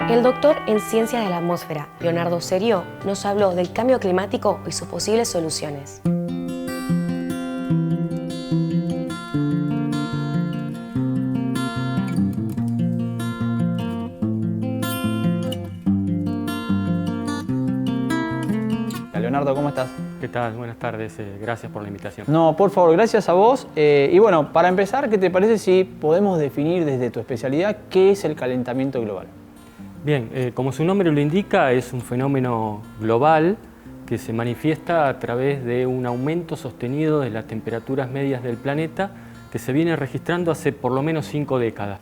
El doctor en Ciencias de la Atmósfera, Leonardo Serio, nos habló del cambio climático y sus posibles soluciones. Leonardo, ¿cómo estás? ¿Qué tal? Buenas tardes, gracias por la invitación. No, por favor, gracias a vos. Y bueno, para empezar, ¿qué te parece si podemos definir desde tu especialidad qué es el calentamiento global? Bien, como su nombre lo indica, es un fenómeno global que se manifiesta a través de un aumento sostenido de las temperaturas medias del planeta que se viene registrando hace por lo menos 5 décadas.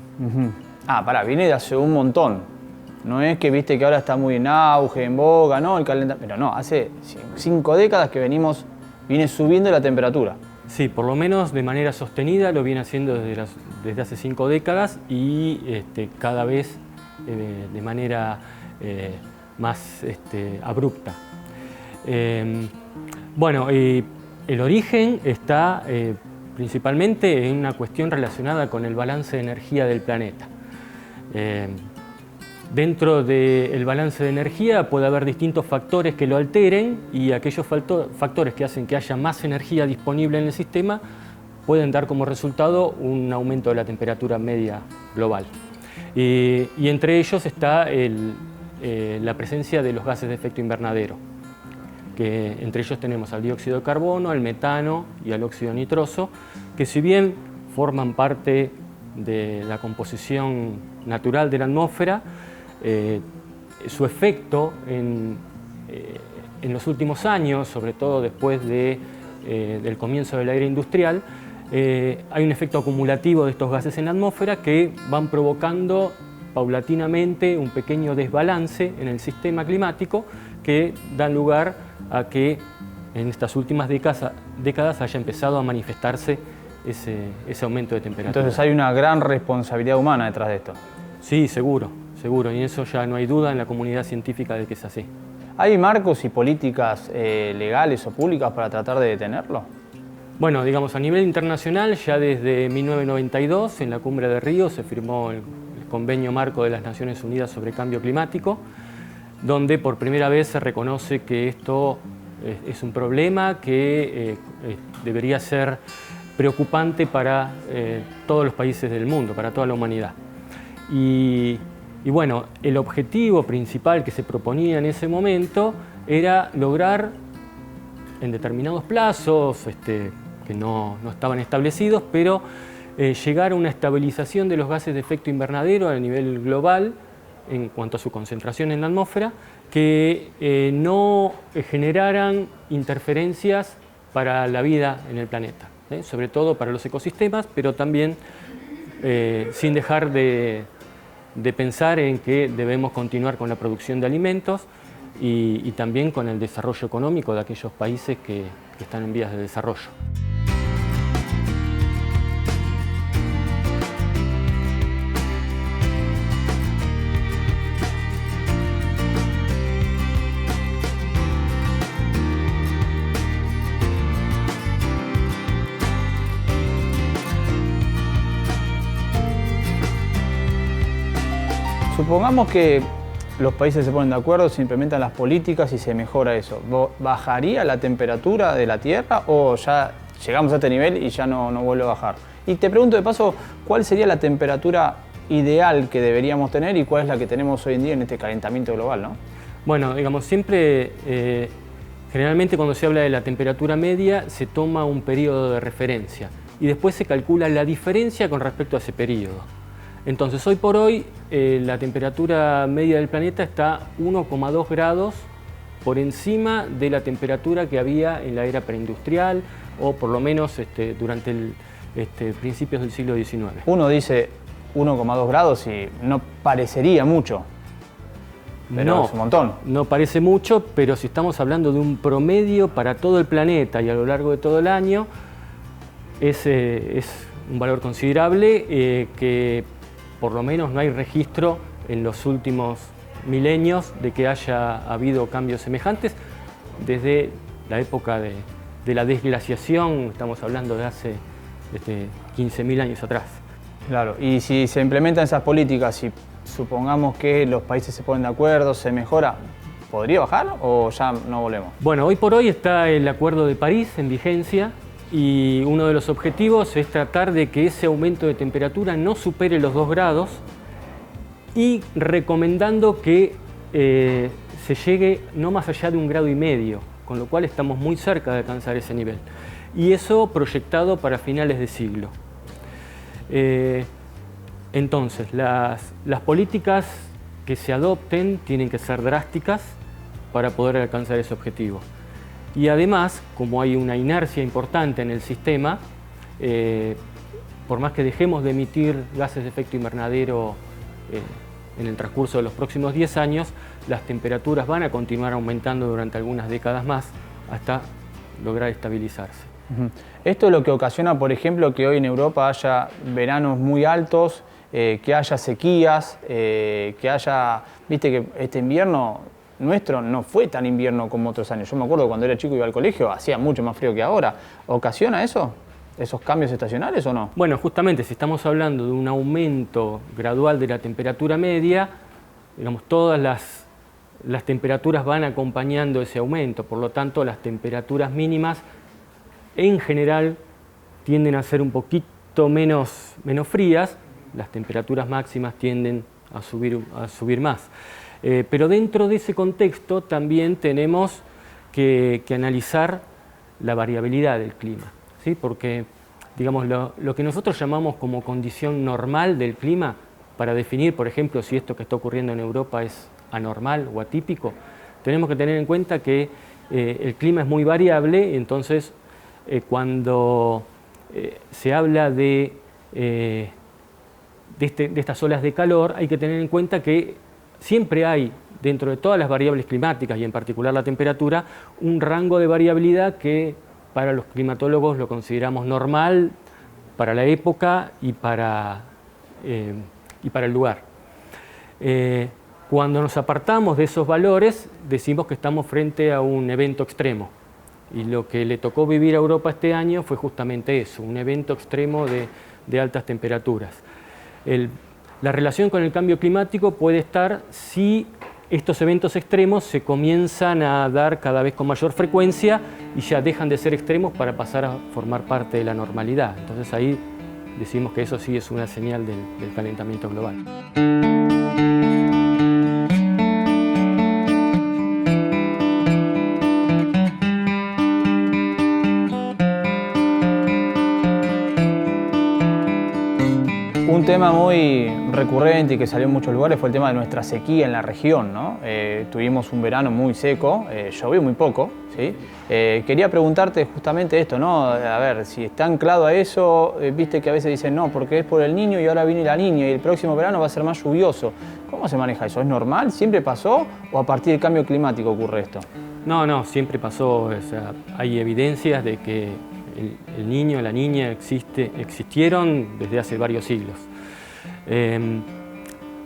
Viene de hace un montón. No es que viste que ahora está muy en auge, en boga, ¿no? El calentamiento. Pero no, hace 5 décadas que viene subiendo la temperatura. Sí, por lo menos de manera sostenida lo viene haciendo desde hace 5 décadas y cada vez de manera más abrupta. El origen está principalmente en una cuestión relacionada con el balance de energía del planeta. Dentro del balance de energía puede haber distintos factores que lo alteren y aquellos factores que hacen que haya más energía disponible en el sistema pueden dar como resultado un aumento de la temperatura media global. Y entre ellos está la presencia de los gases de efecto invernadero, que entre ellos tenemos al dióxido de carbono, al metano y al óxido nitroso, que si bien forman parte de la composición natural de la atmósfera, su efecto en los últimos años, sobre todo después del comienzo de la era industrial, hay un efecto acumulativo de estos gases en la atmósfera que van provocando paulatinamente un pequeño desbalance en el sistema climático que dan lugar a que en estas últimas décadas haya empezado a manifestarse ese aumento de temperatura. Entonces hay una gran responsabilidad humana detrás de esto. Sí, seguro, y en eso ya no hay duda en la comunidad científica de que es así. ¿Hay marcos y políticas legales o públicas para tratar de detenerlo? Bueno, digamos, a nivel internacional, ya desde 1992, en la Cumbre de Río, se firmó el Convenio Marco de las Naciones Unidas sobre Cambio Climático, donde por primera vez se reconoce que esto es un problema que debería ser preocupante para todos los países del mundo, para toda la humanidad. Y bueno, el objetivo principal que se proponía en ese momento era lograr en determinados plazos que no estaban establecidos, pero llegar a una estabilización de los gases de efecto invernadero a nivel global en cuanto a su concentración en la atmósfera, que no generaran interferencias para la vida en el planeta, sobre todo para los ecosistemas, pero también sin dejar de pensar en que debemos continuar con la producción de alimentos y también con el desarrollo económico de aquellos países que están en vías de desarrollo. Supongamos que los países se ponen de acuerdo, se implementan las políticas y se mejora eso. ¿Bajaría la temperatura de la Tierra o ya llegamos a este nivel y ya no vuelve a bajar? Y te pregunto de paso, ¿cuál sería la temperatura ideal que deberíamos tener y cuál es la que tenemos hoy en día en este calentamiento global, ¿no? Bueno, digamos, siempre, generalmente cuando se habla de la temperatura media, se toma un periodo de referencia y después se calcula la diferencia con respecto a ese periodo. Entonces, hoy por hoy, la temperatura media del planeta está 1,2 grados por encima de la temperatura que había en la era preindustrial o por lo menos durante principios del siglo XIX. Uno dice 1,2 grados y no parecería mucho, pero no, es un montón. No parece mucho, pero si estamos hablando de un promedio para todo el planeta y a lo largo de todo el año, es un valor considerable que por lo menos no hay registro en los últimos milenios de que haya habido cambios semejantes desde la época de la desglaciación, estamos hablando de hace 15.000 años atrás. Claro, y si se implementan esas políticas y supongamos que los países se ponen de acuerdo, se mejora, ¿podría bajar o ya no volvemos? Bueno, hoy por hoy está el Acuerdo de París en vigencia y uno de los objetivos es tratar de que ese aumento de temperatura no supere los 2 grados y recomendando que se llegue no más allá de 1,5 grados, con lo cual estamos muy cerca de alcanzar ese nivel. Y eso proyectado para finales de siglo. Entonces, las políticas que se adopten tienen que ser drásticas para poder alcanzar ese objetivo. Y además, como hay una inercia importante en el sistema, por más que dejemos de emitir gases de efecto invernadero en el transcurso de los próximos 10 años, las temperaturas van a continuar aumentando durante algunas décadas más hasta lograr estabilizarse. Esto es lo que ocasiona, por ejemplo, que hoy en Europa haya veranos muy altos, que haya sequías, que haya... Viste que este invierno nuestro no fue tan invierno como otros años. Yo me acuerdo cuando era chico y iba al colegio, hacía mucho más frío que ahora. ¿Ocasiona eso? ¿Esos cambios estacionales o no? Bueno, justamente si estamos hablando de un aumento gradual de la temperatura media, digamos, todas las temperaturas van acompañando ese aumento, por lo tanto las temperaturas mínimas en general tienden a ser un poquito menos frías, las temperaturas máximas tienden a subir más. Pero dentro de ese contexto también tenemos que analizar la variabilidad del clima, ¿sí? Porque digamos, lo que nosotros llamamos como condición normal del clima, para definir, por ejemplo, si esto que está ocurriendo en Europa es anormal o atípico, tenemos que tener en cuenta que el clima es muy variable, entonces cuando se habla de estas olas de calor, hay que tener en cuenta que siempre hay, dentro de todas las variables climáticas y en particular la temperatura, un rango de variabilidad que para los climatólogos lo consideramos normal para la época y para el lugar. Cuando nos apartamos de esos valores, decimos que estamos frente a un evento extremo. Y lo que le tocó vivir a Europa este año fue justamente eso, un evento extremo de altas temperaturas. La relación con el cambio climático puede estar si estos eventos extremos se comienzan a dar cada vez con mayor frecuencia y ya dejan de ser extremos para pasar a formar parte de la normalidad. Entonces ahí decimos que eso sí es una señal del calentamiento global. Un tema muy recurrente y que salió en muchos lugares fue el tema de nuestra sequía en la región, ¿no? Tuvimos un verano muy seco, llovió muy poco, ¿sí? Quería preguntarte justamente esto, ¿no? A ver, si está anclado a eso, viste que a veces dicen no, porque es por el Niño y ahora viene la Niña y el próximo verano va a ser más lluvioso. ¿Cómo se maneja eso? ¿Es normal? ¿Siempre pasó? ¿O a partir del cambio climático ocurre esto? No, siempre pasó. O sea, hay evidencias de que el Niño, la Niña existieron desde hace varios siglos.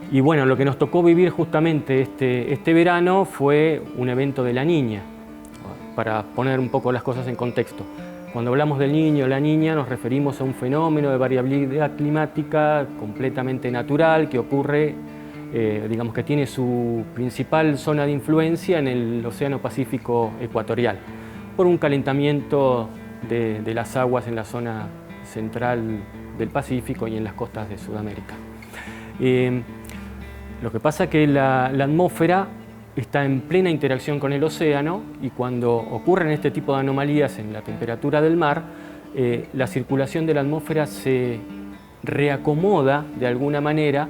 Y bueno, lo que nos tocó vivir justamente este verano fue un evento de la Niña, para poner un poco las cosas en contexto. Cuando hablamos del Niño o la Niña nos referimos a un fenómeno de variabilidad climática completamente natural que ocurre, digamos que tiene su principal zona de influencia en el Océano Pacífico ecuatorial, por un calentamiento de las aguas en la zona central del Pacífico y en las costas de Sudamérica. Lo que pasa es que la atmósfera está en plena interacción con el océano y cuando ocurren este tipo de anomalías en la temperatura del mar, la circulación de la atmósfera se reacomoda de alguna manera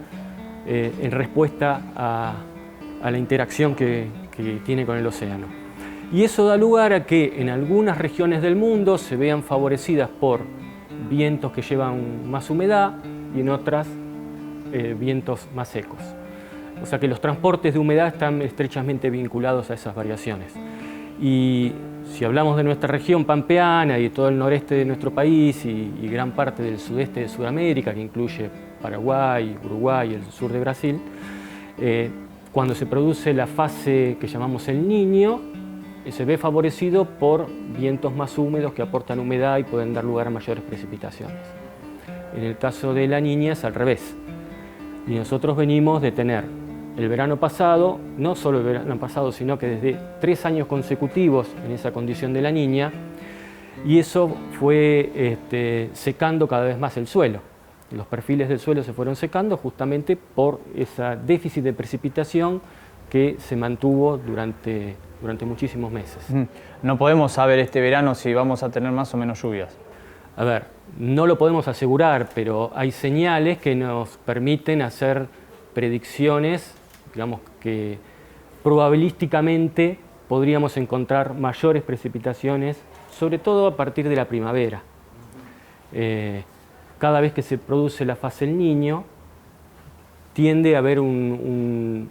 en respuesta a la interacción que tiene con el océano. Y eso da lugar a que en algunas regiones del mundo se vean favorecidas por vientos que llevan más humedad y en otras vientos más secos. O sea que los transportes de humedad están estrechamente vinculados a esas variaciones. Y si hablamos de nuestra región pampeana y de todo el noreste de nuestro país y gran parte del sudeste de Sudamérica, que incluye Paraguay, Uruguay y el sur de Brasil, cuando se produce la fase que llamamos el Niño, se ve favorecido por vientos más húmedos que aportan humedad y pueden dar lugar a mayores precipitaciones. En el caso de la Niña es al revés. Y nosotros venimos de tener el verano pasado, no solo el verano pasado, sino que desde 3 años consecutivos en esa condición de la niña, y eso fue secando cada vez más el suelo. Los perfiles del suelo se fueron secando justamente por ese déficit de precipitación que se mantuvo durante muchísimos meses. No podemos saber este verano si vamos a tener más o menos lluvias. A ver, no lo podemos asegurar, pero hay señales que nos permiten hacer predicciones, digamos que probabilísticamente podríamos encontrar mayores precipitaciones, sobre todo a partir de la primavera. Cada vez que se produce la fase del Niño, tiende a haber una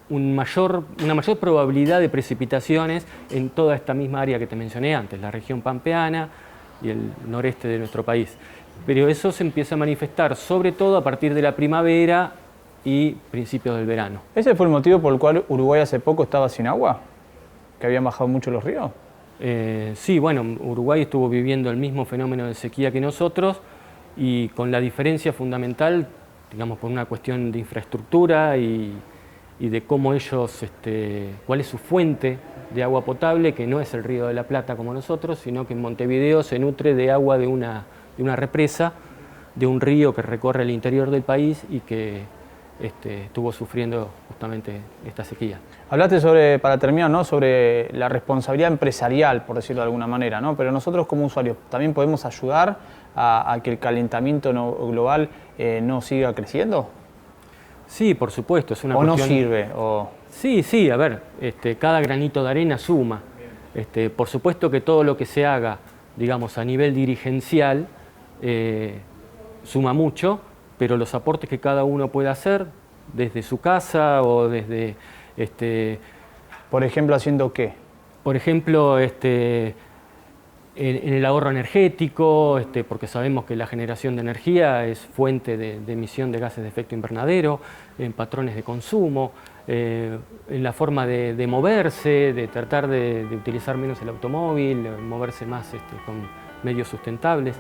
mayor probabilidad de precipitaciones en toda esta misma área que te mencioné antes, la región pampeana y el noreste de nuestro país. Pero eso se empieza a manifestar sobre todo a partir de la primavera y principios del verano. ¿Ese fue el motivo por el cual Uruguay hace poco estaba sin agua? ¿Que habían bajado mucho los ríos? Sí, bueno, Uruguay estuvo viviendo el mismo fenómeno de sequía que nosotros, y con la diferencia fundamental, digamos, por una cuestión de infraestructura y de cómo ellos, cuál es su fuente de agua potable, que no es el Río de la Plata como nosotros, sino que en Montevideo se nutre de agua de una represa, de un río que recorre el interior del país y que estuvo sufriendo justamente esta sequía. Hablaste sobre, para terminar, ¿no?, sobre la responsabilidad empresarial, por decirlo de alguna manera, ¿no? Pero nosotros como usuarios también podemos ayudar a que el calentamiento global no siga creciendo. Sí, por supuesto, es una cuestión... cuestión... ¿O no sirve? O... Sí, a ver, cada granito de arena suma. Por supuesto que todo lo que se haga, digamos, a nivel dirigencial, suma mucho, pero los aportes que cada uno puede hacer, desde su casa o desde... Por ejemplo, ¿haciendo qué? Por ejemplo, en el ahorro energético, porque sabemos que la generación de energía es fuente de emisión de gases de efecto invernadero, en patrones de consumo, en la forma de moverse, de tratar de utilizar menos el automóvil, moverse más con medios sustentables.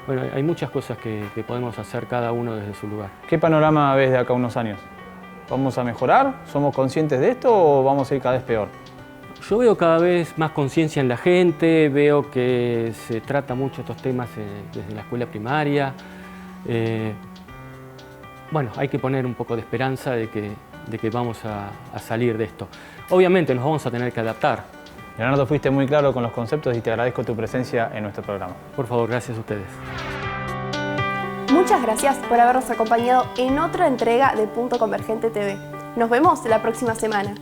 Bueno, hay muchas cosas que podemos hacer cada uno desde su lugar. ¿Qué panorama ves de acá a unos años? ¿Vamos a mejorar? ¿Somos conscientes de esto o vamos a ir cada vez peor? Yo veo cada vez más conciencia en la gente, veo que se trata mucho estos temas desde la escuela primaria. Bueno, hay que poner un poco de esperanza de que vamos a salir de esto. Obviamente nos vamos a tener que adaptar. Leonardo, fuiste muy claro con los conceptos y te agradezco tu presencia en nuestro programa. Por favor, gracias a ustedes. Muchas gracias por habernos acompañado en otra entrega de Punto Convergente TV. Nos vemos la próxima semana.